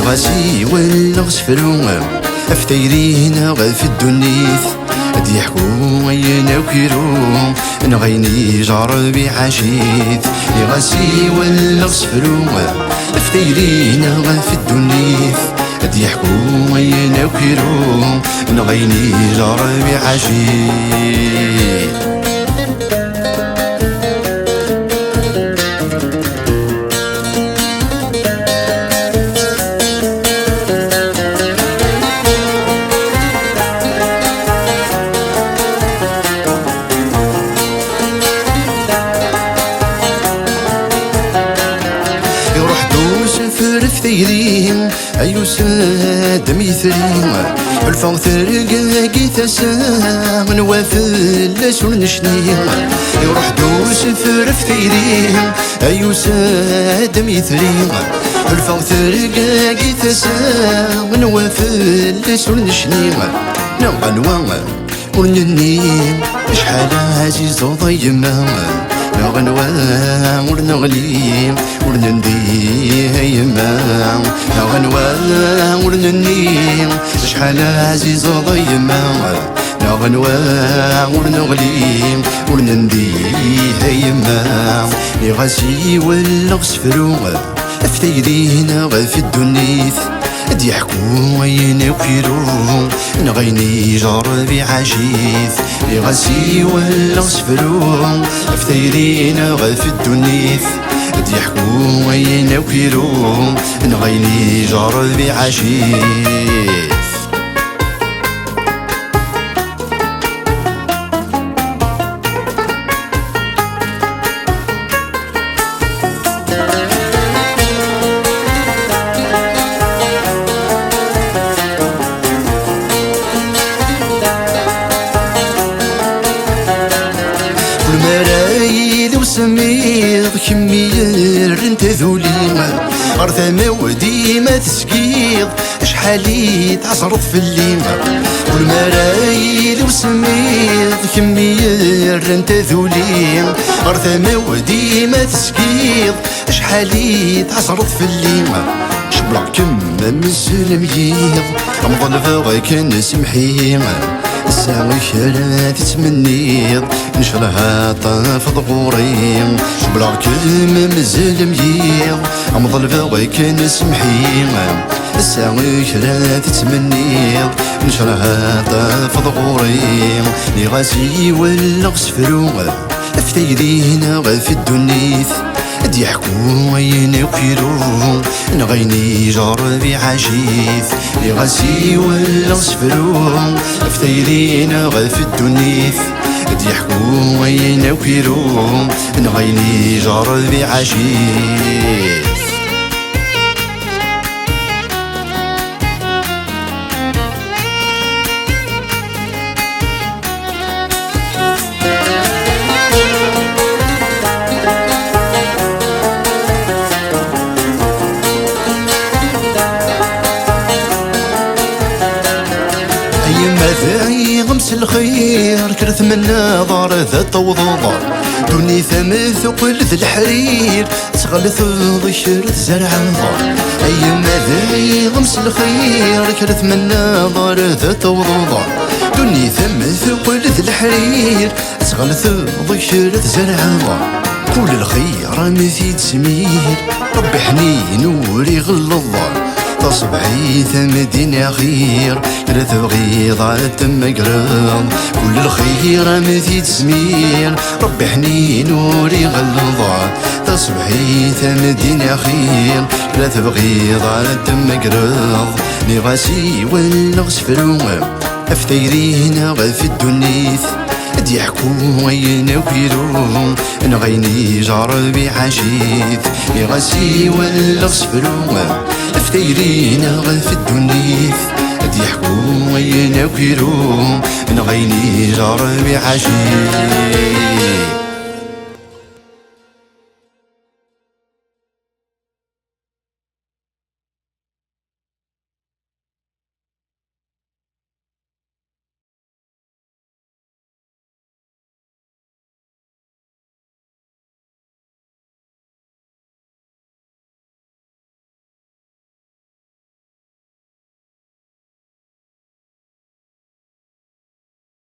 غاسي ولا غسفرو افتيرينا في الدنيث اد يحكو وينا وكيرو نغيني جربي عشيت غاسي ولا غسفرو افتيرينا في الدنيث اد يحكو وينا وكيرو نغيني جربي عشيت ثيرين أيو ساد ميثرين الفو ثرقاقي ثسا من وافل لسو نشنين يروح دوس فرف ثيرين أيو ساد ميثرين الفو ثرقاقي ثسا من وافل لسو نشنين نغنوا وننين شحال عزيز وضيما نغنوا ونغلي ونندي هيما نغنوا ونني شحال عزيز ضيما نغنوا ونغلي ونندي هيما غاسي ولا غسفرو افتيرينا في الدنيث اد يحكو وين وكيرو نغيني جربي عجيث غاسي ولا غسفرو افتيرينا في الدنيث اد يحكو وين وكيرو نغيني جربي عجيث المرايد وسميض كمير انت ذولي غرثة وديما تسقيض شحالي تعصرض في الليمة والمرايد وسميض كمير انت ذولي غرثة وديما تسقيض شحالي تعصرض في الليمة شبلع كم مسلم ييض امضل فوق نسمحي الساوي كرا تتمنيض نشرها طاف ضغوري شبلع كلمة مزال ميض امضل فوق نسمحي الساوي كرا تتمنيض نشرها طاف ضغوري غاسي ولا غسفرو افتيرينا في الدنيث اد يحكو وين وكيرو نغيني جربي عجيث غاسي ولا غسفرو افتيرينا في الدنيث اد يحكو وين وكيرو نغيني جربي عجيث ذاي غمس الخير كرث من نظر ذات وضوضر دوني ثمث وقل ذي الحرير تغلث ضشر زرع انظر ايما ذاي غمس الخير كرث من نظر ذات وضوضر دوني ثمث وقل ذي الحرير تغلث ضشر زرع انظر كل الخير مثيد سمير ربي حنين وري غل الظهر تصبحي ثمدين خير لا تبغي ضعت مقرض كل الخير مثيد سمير ربي حنين وري غلظة تصبحي ثمدين خير لا تبغي ضعت مقرض غاسي ولا غسفرو افتيرينا في الدنيث اد يحكو وين وكيرو نغيني جربي عجيث غاسي ولا غسفرو افتيرينا في الدنيث اد يحكو وين وكيرو نغيني جربي عجيث